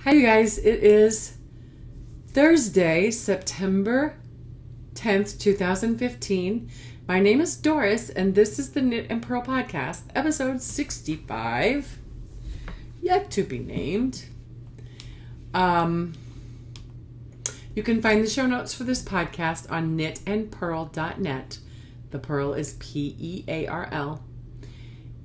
Hi, you guys. It is Thursday, September 10th, 2015. My name is Doris, and this is the Knit and Purl Podcast, episode 65, yet to be named. You can find the show notes for this podcast on knitandpurl.net. The Purl is P-E-A-R-L.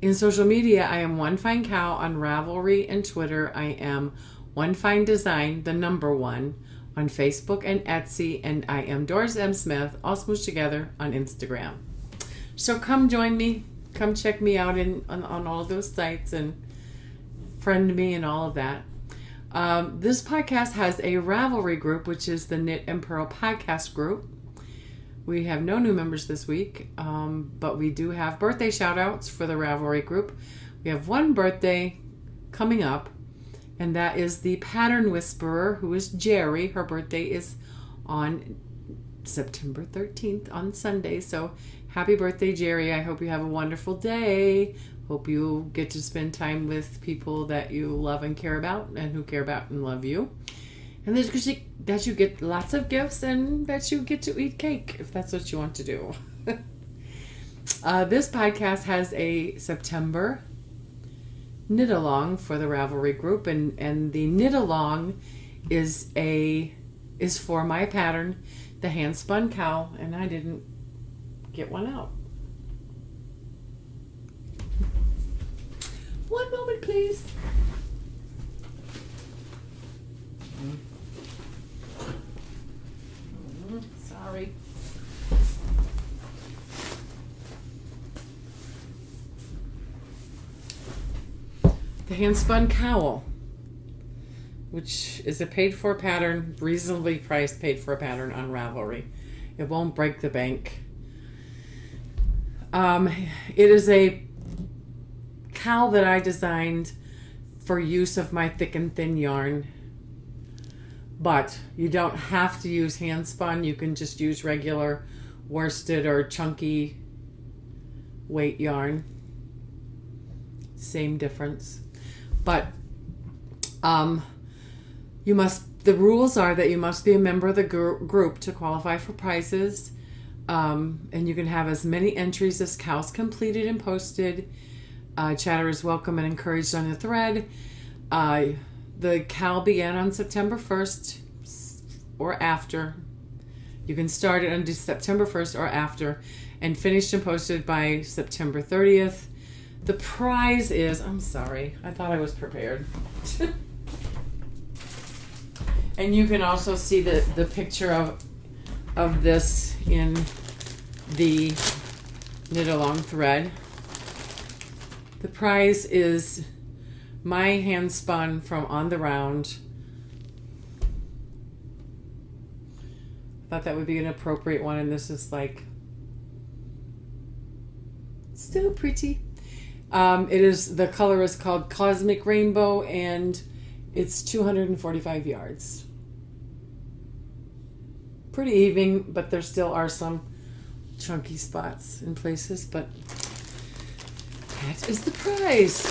In social media, I am One Fine Cow on Ravelry and Twitter. I am One Fine Design, the number one, on Facebook and Etsy, and I am Doris M. Smith, all smooshed together, on Instagram. So come join me, come check me out on all of those sites and friend me and all of that. This podcast has a Ravelry group, which is the Knit and Purl Podcast group. We have no new members this week, but we do have birthday shout-outs for the Ravelry group. We have one birthday coming up, and that is the Pattern Whisperer, who is Jerry. Her birthday is on September 13th, on Sunday. So happy birthday, Jerry. I hope you have a wonderful day. Hope you get to spend time with people that you love and care about, and who care about and love you. And that you get lots of gifts, and that you get to eat cake, if that's what you want to do. This podcast has a September knit along for the Ravelry group, and the knit along is for my pattern, the hand spun cow, and I didn't get one out. One moment, please. Sorry. The hand spun cowl, which is a paid for pattern, reasonably priced paid for pattern on Ravelry. It won't break the bank. It is a cowl that I designed for use of my thick and thin yarn, but you don't have to use hand spun. You can just use regular worsted or chunky weight yarn. Same difference. But the rules are that you must be a member of the group to qualify for prizes, and you can have as many entries as cows completed and posted. Chatter is welcome and encouraged on the thread. The cowl began on September 1st or after. You can start it on September 1st or after, and finished and posted by September 30th. The prize is, I'm sorry, I thought I was prepared. And you can also see the picture of this in the knit along thread. The prize is my hand spun from On the Round. I thought that would be an appropriate one, and this is like so pretty. The color is called Cosmic Rainbow, and it's 245 yards. Pretty even, but there still are some chunky spots in places, but that is the prize.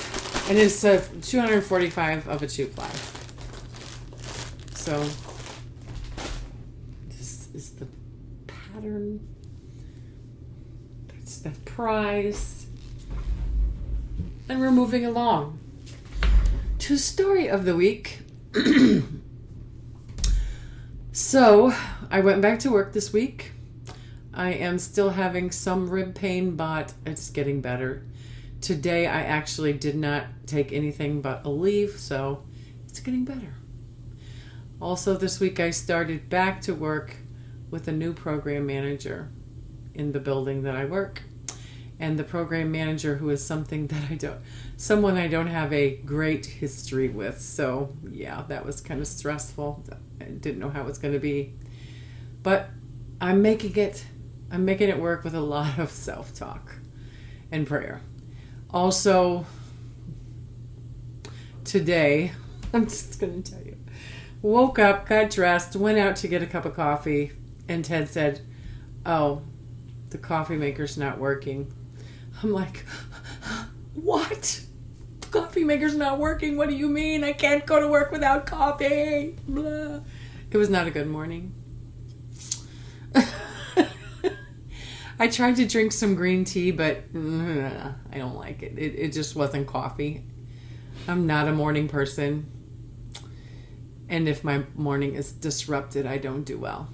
And it's 245 of a 2-ply. So this is the pattern. That's the prize. And we're moving along to story of the week. So I went back to work this week. I am still having some rib pain, but it's getting better. Today I actually did not take anything but a leave, so it's getting better. Also this week I started back to work with a new program manager in the building that I work. And the program manager, who is someone I don't have a great history with. So yeah, that was kind of stressful. I didn't know how it was going to be, but I'm making it work with a lot of self-talk and prayer. Also, today, I'm just going to tell you, woke up, got dressed, went out to get a cup of coffee, and Ted said, "Oh, the coffee maker's not working." I'm like, what? coffee maker's not working. What do you mean? I can't go to work without coffee. Blah. It was not a good morning. I tried to drink some green tea, but I don't like it. It just wasn't coffee. I'm not a morning person. And if my morning is disrupted, I don't do well.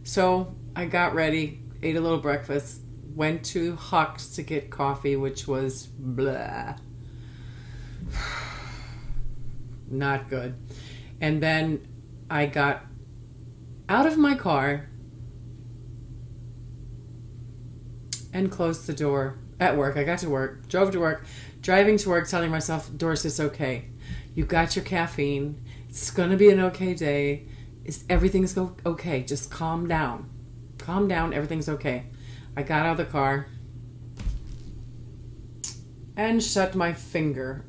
So I got ready, ate a little breakfast, went to Huck's to get coffee, which was blah. Not good. And then I got out of my car and closed the door at work. I got to work, drove to work, driving to work, telling myself, Doris, it's okay. You got your caffeine. It's going to be an okay day. Everything's okay. Just calm down. Calm down. Everything's okay. I got out of the car and shut my finger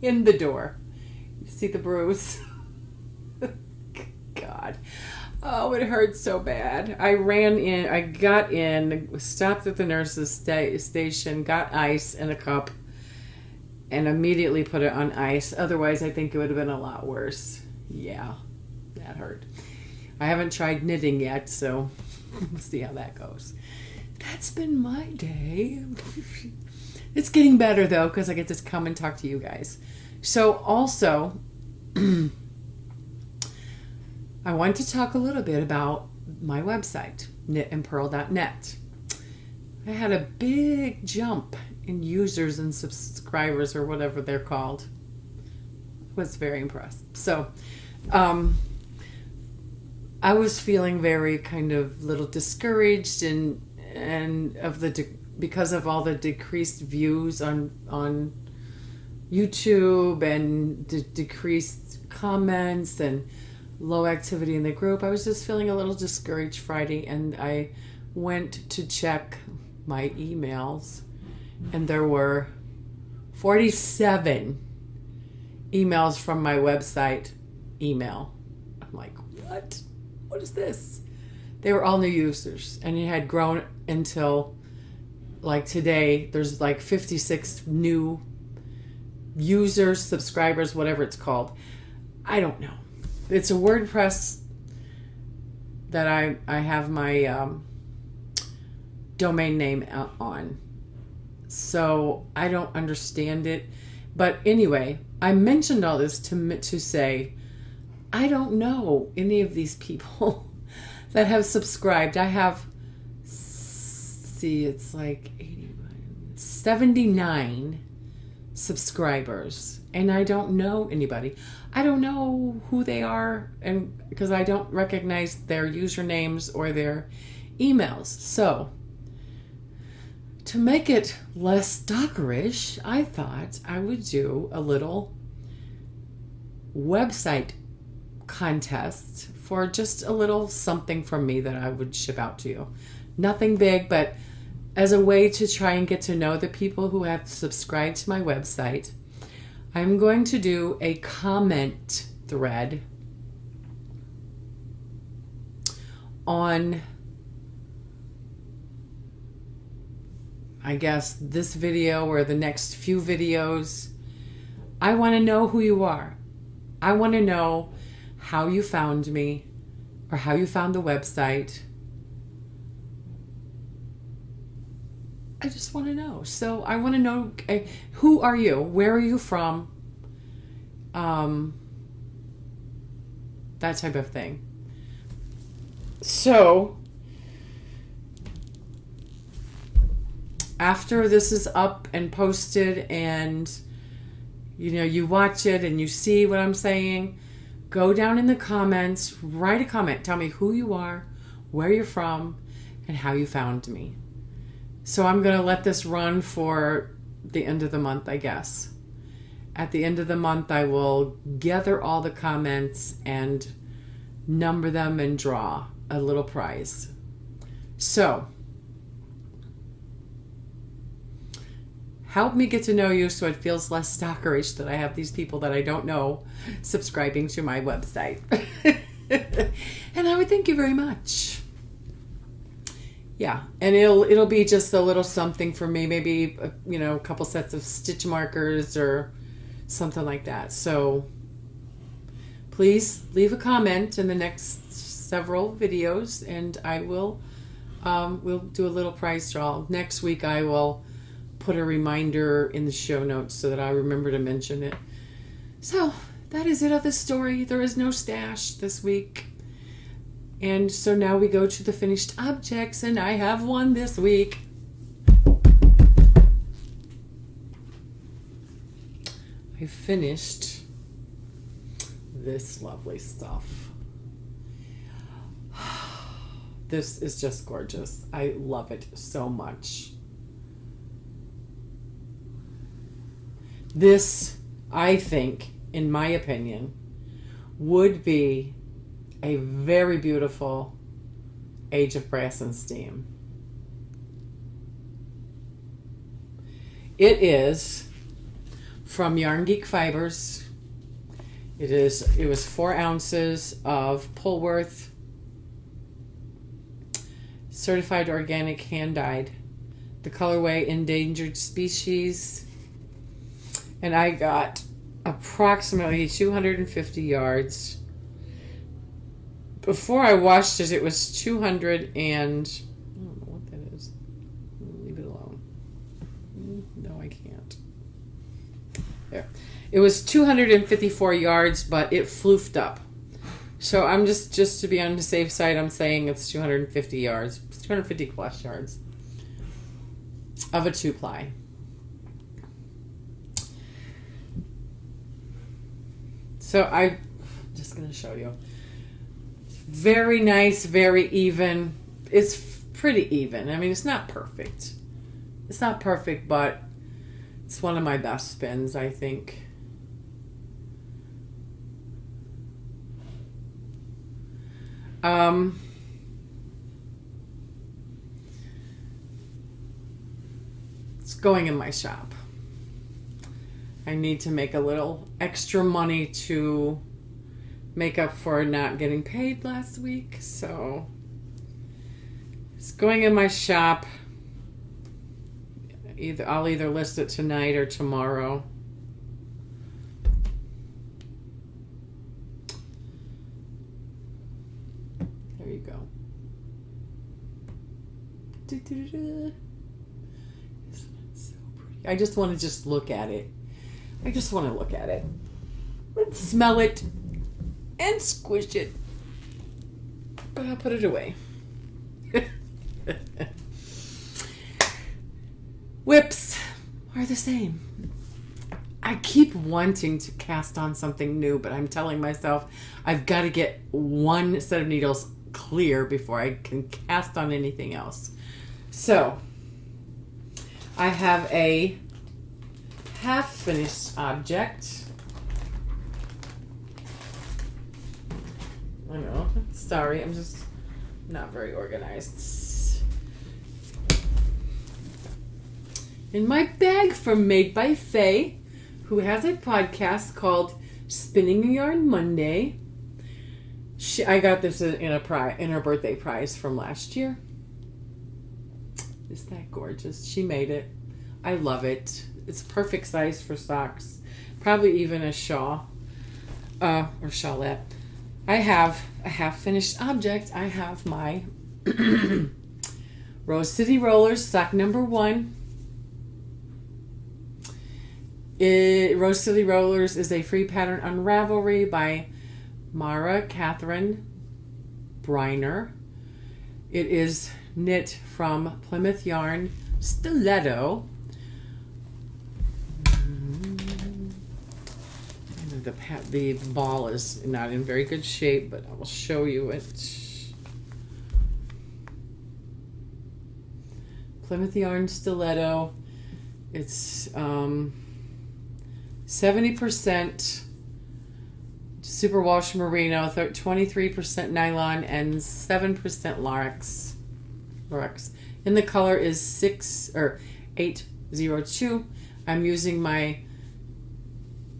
in the door. You see the bruise? God. Oh, it hurt so bad. I ran in, I got in, stopped at the nurse's station, got ice in a cup, and immediately put it on ice. Otherwise, I think it would have been a lot worse. Yeah, that hurt. I haven't tried knitting yet, so we'll see how that goes. That's been my day. It's getting better, though, because I get to come and talk to you guys. So, also, I want to talk a little bit about my website, knitandpearl.net. I had a big jump in users and subscribers, or whatever they're called. I was very impressed. So, I was feeling very kind of little discouraged and of the because of all the decreased views on YouTube and decreased comments and low activity in the group. I was just feeling a little discouraged Friday, and I went to check my emails, and there were 47 emails from my website email. I'm like, what? What is this? They were all new users, and it had grown until like today there's like 56 new users, subscribers, whatever it's called. I don't know. It's a WordPress that I have my domain name on. So I don't understand it. But anyway, I mentioned all this to say I don't know any of these people that have subscribed. I have, it's like 79 subscribers, and I don't know anybody. I don't know who they are, and because I don't recognize their usernames or their emails. So to make it less stalkerish, I thought I would do a little website contest for just a little something from me that I would ship out to you. Nothing big, but as a way to try and get to know the people who have subscribed to my website, I'm going to do a comment thread on, I guess, this video or the next few videos. I want to know who you are. I want to know how you found me or how you found the website. I just want to know. So I want to know, who are you? Where are you from? That type of thing. So after this is up and posted and you watch it and you see what I'm saying, go down in the comments, write a comment, tell me who you are, where you're from, and how you found me. So I'm going to let this run for the end of the month, I guess. At the end of the month, I will gather all the comments and number them and draw a little prize. So help me get to know you so it feels less stalkerish that I have these people that I don't know subscribing to my website. And I would thank you very much. Yeah, and it'll be just a little something for me, maybe a couple sets of stitch markers or something like that. So please leave a comment in the next several videos, and I will we'll do a little prize draw. Next week I will put a reminder in the show notes so that I remember to mention it. So that is it of the story. There is no stash this week. And so now we go to the finished objects, and I have one this week. I finished this lovely stuff. This is just gorgeous. I love it so much. This, I think, in my opinion, would be a very beautiful Age of Brass and Steam. It is from Yarn Geek Fibers. It was 4 ounces of Pullworth certified organic hand dyed. The colorway Endangered Species, and I got approximately 250 yards. Before I washed it, it was 200 and I don't know what that is. Leave it alone. No, I can't. There. It was 254 yards, but it floofed up. So I'm just to be on the safe side, I'm saying it's 250 yards, 250 plus yards of a 2-ply. So I'm just going to show you. Very nice, very even. It's pretty even. I mean, it's not perfect. It's not perfect, but it's one of my best spins, I think. It's going in my shop. I need to make a little extra money to make up for not getting paid last week, so it's going in my shop. I'll either list it tonight or tomorrow. There you go. Isn't it so pretty? I just want to look at it. I just want to look at it and smell it and squish it. But I'll put it away. Whips are the same. I keep wanting to cast on something new, but I'm telling myself I've got to get one set of needles clear before I can cast on anything else. So I have a half-finished object. I know. Sorry, I'm just not very organized. In my bag from Made by Faye, who has a podcast called Spinning a Yarn Monday. I got this in her birthday prize from last year. Isn't that gorgeous? She made it. I love it. It's a perfect size for socks. Probably even a shawl or shawlette. I have a half-finished object. I have my Rose City Rollers sock number 1. Rose City Rollers is a free pattern on Ravelry by Mara Catherine Briner. It is knit from Plymouth Yarn Stiletto. The ball is not in very good shape, but I will show you it. Plymouth Yarn Stiletto. It's 70% superwash merino, 23% nylon, and 7% Lorex. And the color is 802. I'm using my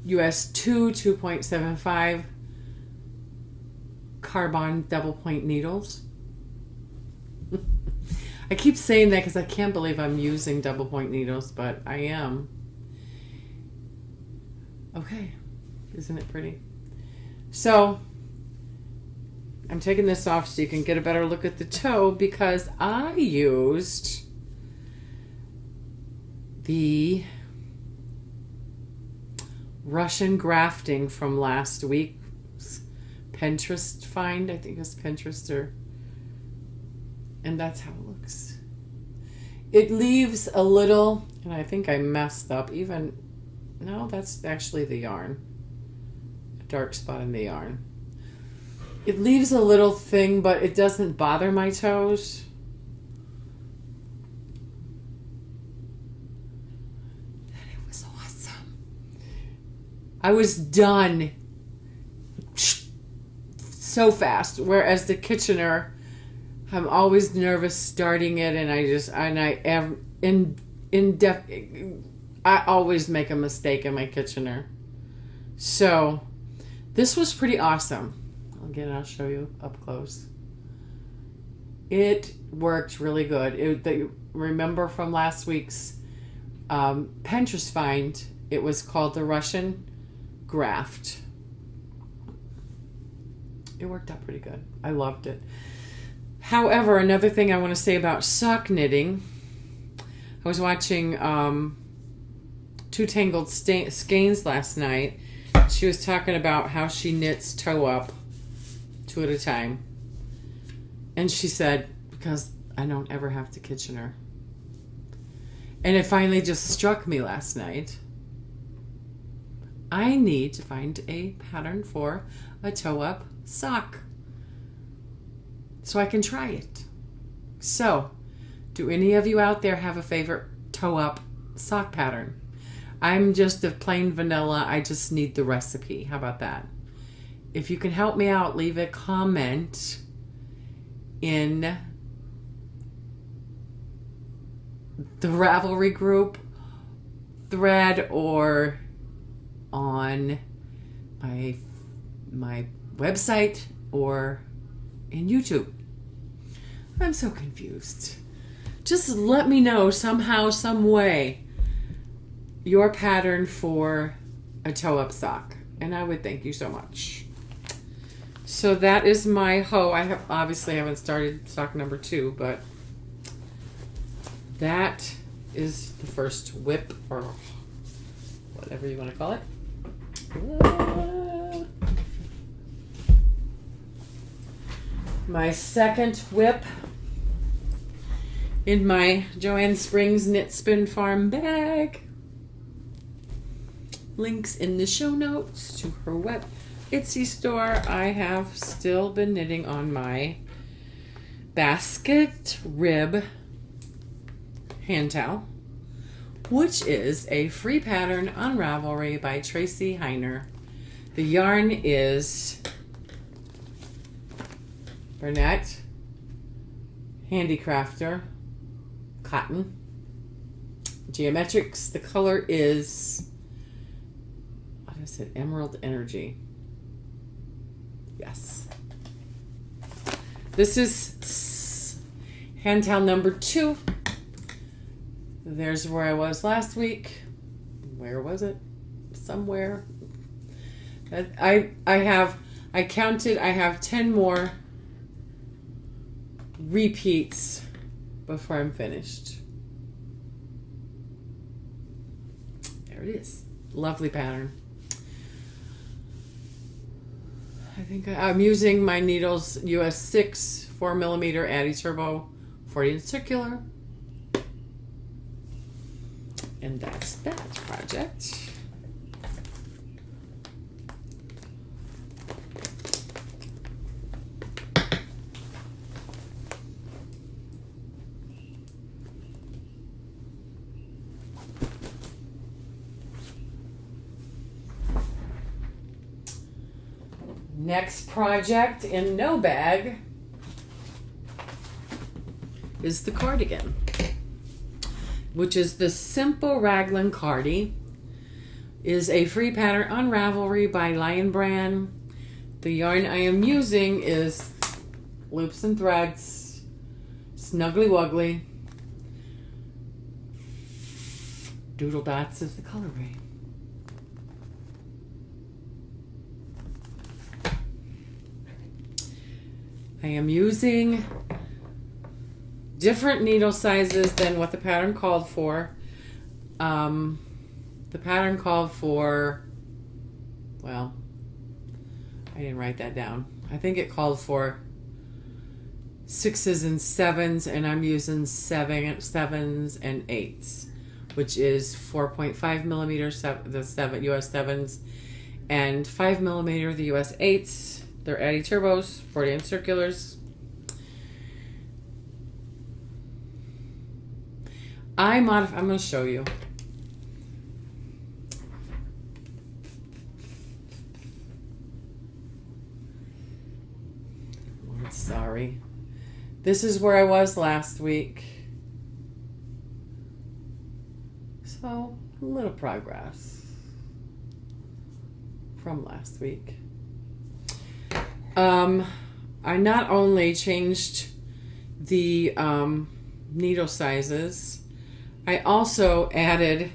US 2.75 carbon double point needles. I keep saying that because I can't believe I'm using double point needles, but I am. Okay, isn't it pretty? So I'm taking this off so you can get a better look at the toe, because I used the Russian grafting from last week's Pinterest find. I think it's Pinterest, and that's how it looks. It leaves a little, and I think I messed up even. No, that's actually the yarn. A dark spot in the yarn. It leaves a little thing, but it doesn't bother my toes. And it was awesome. I was done so fast. Whereas the Kitchener, I'm always nervous starting it, and I always make a mistake in my Kitchener. So this was pretty awesome. Again, I'll show you up close. It worked really good. Remember from last week's Pinterest find, it was called the Russian graft. It worked out pretty good. I loved it. However, another thing I want to say about sock knitting, I was watching Two Tangled Skeins last night. She was talking about how she knits toe up, 2 at a time. And she said, because I don't ever have to Kitchener. And it finally just struck me last night. I need to find a pattern for a toe up sock so I can try it. So, do any of you out there have a favorite toe up sock pattern? I'm just a plain vanilla. I just need the recipe. How about that? If you can help me out, leave a comment in the Ravelry group thread or on my website or in YouTube. I'm so confused. Just let me know somehow, some way, your pattern for a toe-up sock, and I would thank you so much. So that is my hoe. I haven't started sock number 2, but that is the first whip, or whatever you want to call it. My second whip in my Joanne Springs Knit Spin Farm bag. Links in the show notes to her web Etsy store. I have still been knitting on my basket rib hand towel, which is a free pattern on Ravelry by Tracy Heiner. The yarn is Bernat Handicrafter cotton. Geometrics. The color is, what is it? Emerald Energy. Yes. This is hand towel number 2. There's where I was last week. Where was it? Somewhere. I counted. I have 10 more repeats before I'm finished. There it is. Lovely pattern. I think I'm using my needles US 6 4mm Addy Turbo 40 circular. And that's that project. Next project in no bag is the cardigan, which is the Simple Raglan Cardi. Is a free pattern on Ravelry by Lion Brand. The yarn I am using is Loops and Threads. It's Snuggly Wuggly. Doodle Dots is the colorway. I am using different needle sizes than what the pattern called for. The pattern called for, well, I didn't write that down. I think it called for 6s and 7s, and I'm using 7s and 8s, which is 4.5 millimeters, the US 7s, and 5 millimeter, the US 8s. They're Addy Turbos, 40-inch circulars. I'm going to show you. Sorry. This is where I was last week. So, a little progress from last week. I not only changed the needle sizes, I also added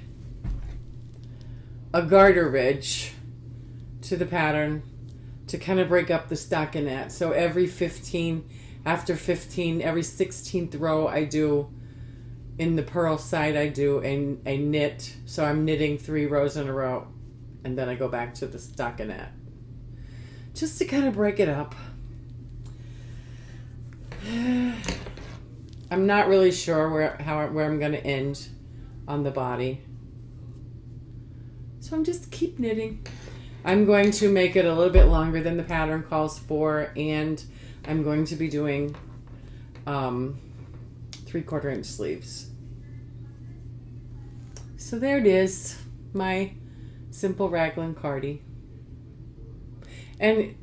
a garter ridge to the pattern to kind of break up the stockinette. So every 15, after 15, every 16th row I do, in the purl side I do a knit. So I'm knitting 3 rows in a row, and then I go back to the stockinette. Just to kind of break it up. I'm not really sure where I'm going to end on the body. So I'm just keep knitting. I'm going to make it a little bit longer than the pattern calls for, and I'm going to be doing 3/4 inch sleeves. So there it is, my simple raglan cardie. And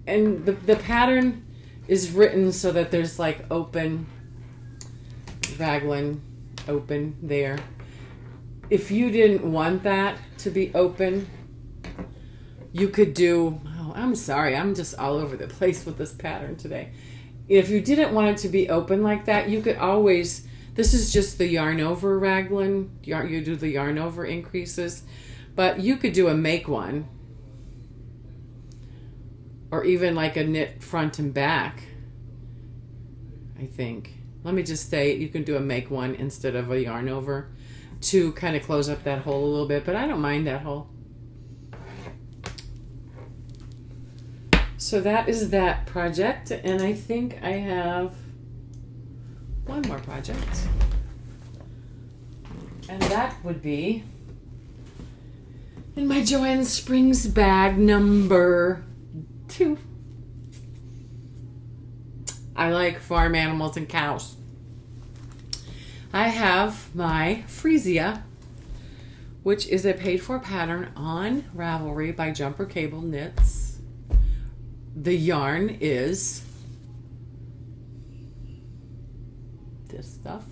the pattern is written so that there's like open raglan, open there. If you didn't want that to be open, you could do, oh, I'm sorry, I'm just all over the place with this pattern today. If you didn't want it to be open like that, you could always, this is just the yarn over raglan, you do the yarn over increases, but you could do a make one, or even like a knit front and back, I think. Let me just say, you can do a make one instead of a yarn over to kind of close up that hole a little bit, but I don't mind that hole. So that is that project, and I think I have one more project, and that would be in my Joanne Springs bag number 2. I like farm animals and cows. I have my Freesia, which is a paid-for pattern on Ravelry by Jumper Cable Knits. The yarn is this stuff.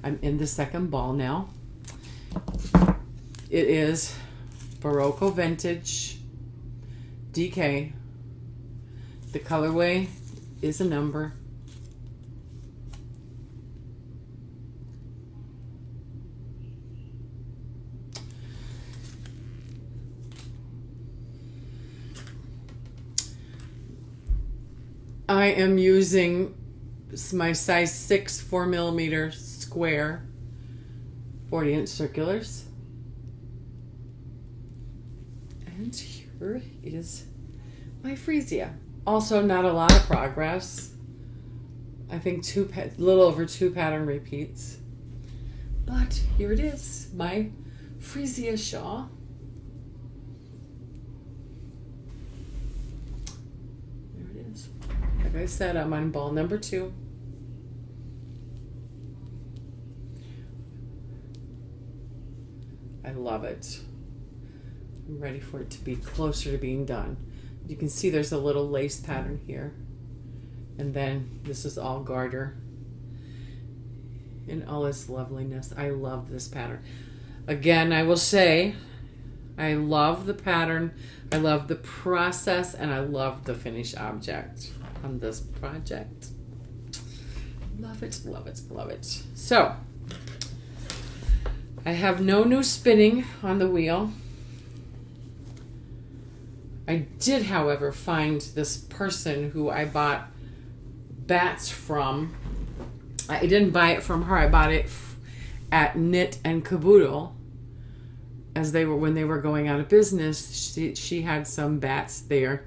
I'm in the second ball now. It is Barocco Vintage DK. The colorway is a number. I am using my size 6 4mm square 40-inch circulars. And here is my Freesia. Also not a lot of progress. I think a little over 2 pattern repeats. But here it is, my Freesia Shaw. Like I said, I'm on ball number 2. I love it. I'm ready for it to be closer to being done. You can see there's a little lace pattern here. And then this is all garter in all its loveliness. I love this pattern. Again, I will say, I love the pattern, I love the process, and I love the finished object on this project. Love it, love it, love it. So, I have no new spinning on the wheel. I did, however, find this person who I bought bats from. I didn't buy it from her. I bought it at Knit and Caboodle when they were going out of business. She had some bats there.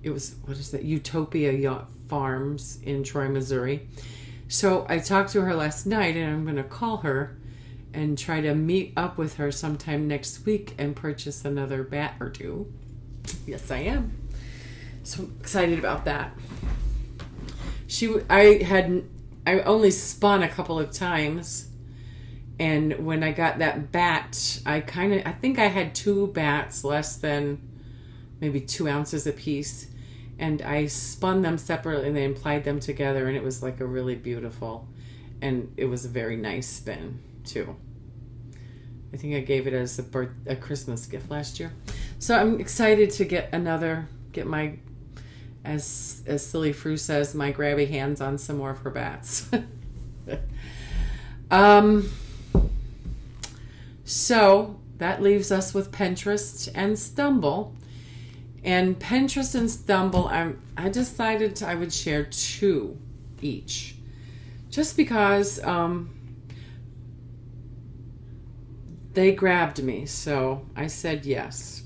It was, what is that? Utopia Farms in Troy, Missouri. So I talked to her last night, and I'm going to call her and try to meet up with her sometime next week and purchase another bat or two. Yes, I am. So excited about that. I only spun a couple of times, and when I got that bat, I think I had 2 bats less than maybe 2 ounces apiece, and I spun them separately and then applied them together, and it was like a really beautiful, and it was a very nice spin too. I think I gave it as a Christmas gift last year. So I'm excited to get my, as Silly Fru says, my grabby hands on some more of her bats. So that leaves us with Pinterest and Stumble. And Pinterest and Stumble, I decided I would share 2 each. Just because they grabbed me, so I said yes.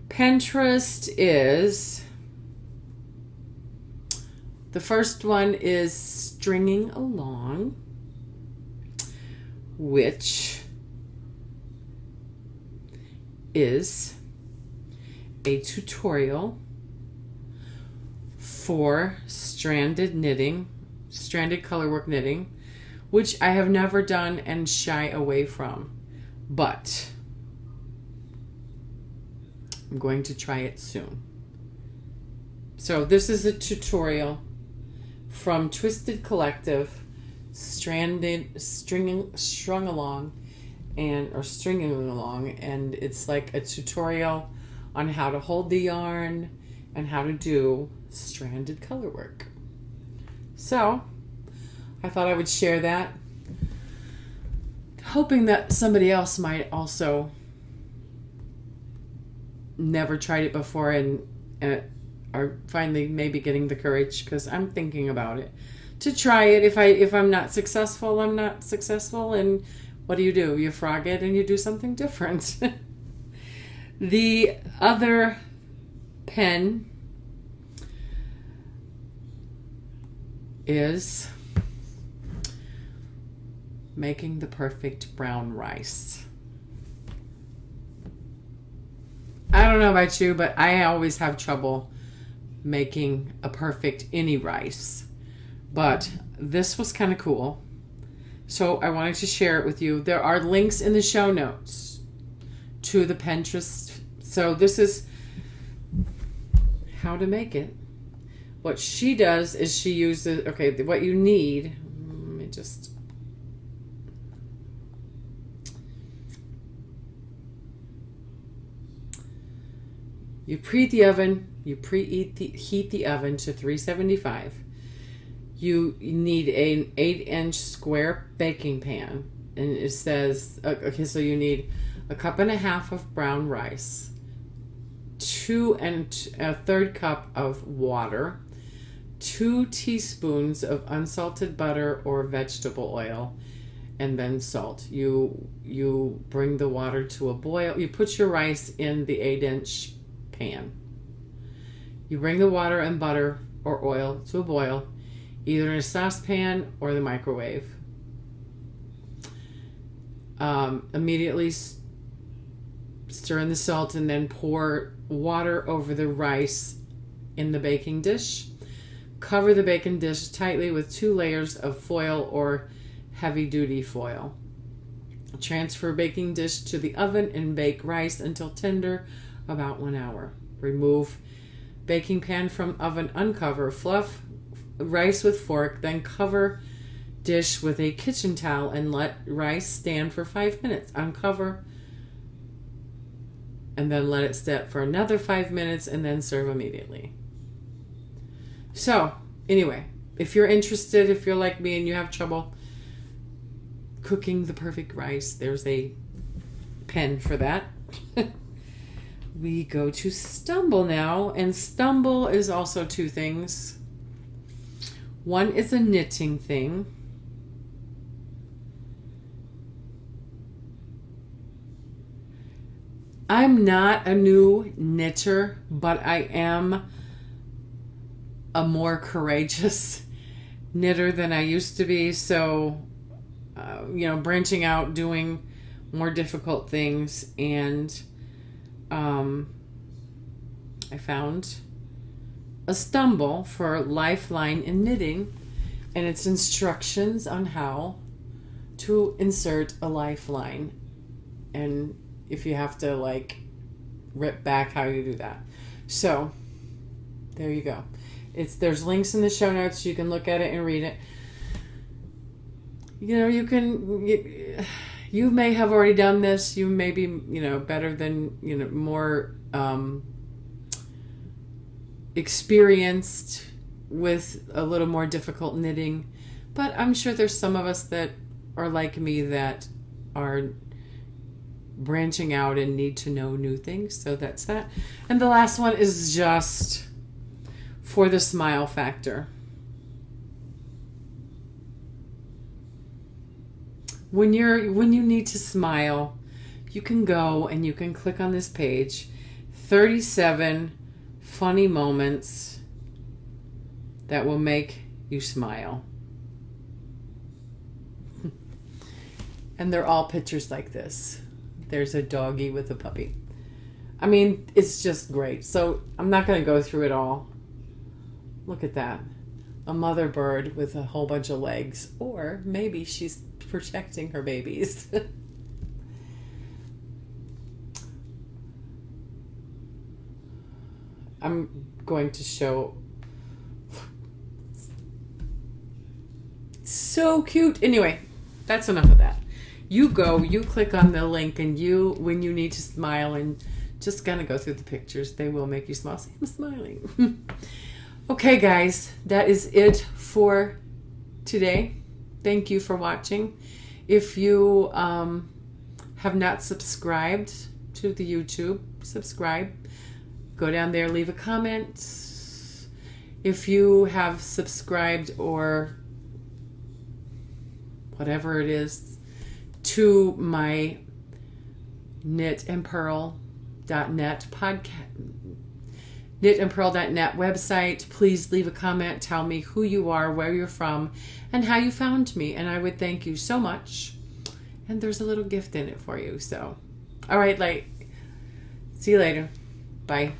Pinterest is, the first one is Stringing Along, which is a tutorial for stranded colorwork knitting, which I have never done and shy away from, but I'm going to try it soon. So this is a tutorial from Twisted Collective, stringing along, and it's like a tutorial on how to hold the yarn and how to do stranded colorwork. So I thought I would share that, hoping that somebody else might also never tried it before and are finally maybe getting the courage, because I'm thinking about it, to try it. If I'm not successful, I'm not successful, and what do? You frog it and you do something different. The other pen is Making the Perfect Brown Rice. I don't know about you, but I always have trouble making a perfect any rice. But this was kind of cool, so I wanted to share it with you. There are links in the show notes to the Pinterest. So this is how to make it. What she does is she uses, what you need, let me just, you preheat the oven to 375. You need an 8-inch square baking pan, and it says, so you need 1.5 cups of brown rice, 2 1/3 cup of water, 2 teaspoons of unsalted butter or vegetable oil, and then salt. You bring the water to a boil. You put your rice in the 8-inch pan. You bring the water and butter or oil to a boil, either in a saucepan or the microwave. Immediately stir in the salt and then pour water over the rice in the baking dish. Cover the baking dish tightly with 2 layers of foil or heavy-duty foil. Transfer baking dish to the oven and bake rice until tender, about 1 hour. Remove baking pan from oven, uncover, fluff rice with fork, then cover dish with a kitchen towel and let rice stand for 5 minutes. Uncover and then let it set for another 5 minutes and then serve immediately. So, anyway, if you're interested, if you're like me and you have trouble cooking the perfect rice, there's a pen for that. We go to Stumble now, and Stumble is also two things. One is a knitting thing. I'm not a new knitter, but I am a more courageous knitter than I used to be. So, branching out, doing more difficult things, and I found a Stumble for Lifeline in knitting, and it's instructions on how to insert a lifeline, and if you have to rip back, how you do that. So there you go. There's links in the show notes. You can look at it and read it. You may have already done this. You may be, better than, more experienced with a little more difficult knitting. But I'm sure there's some of us that are like me that are branching out and need to know new things. So that's that. And the last one is just for the smile factor. When you need to smile, you can go and you can click on this page, 37 funny moments that will make you smile. And they're all pictures like this. There's a doggy with a puppy. I mean, it's just great. So I'm not going to go through it all. Look at that. A mother bird with a whole bunch of legs. Or maybe she's protecting her babies. I'm going to show. So cute. Anyway, that's enough of that. You click on the link, and when you need to smile and just kind of go through the pictures, they will make you smile. See, I'm smiling. Okay, guys, that is it for today. Thank you for watching. If you have not subscribed to the YouTube, subscribe. Go down there, leave a comment. If you have subscribed or whatever it is to my knitandpearl.net podcast, knitandpearl.net website, please leave a comment. Tell me who you are, where you're from, and how you found me, and I would thank you so much. And there's a little gift in it for you. So, all right, see you later. Bye.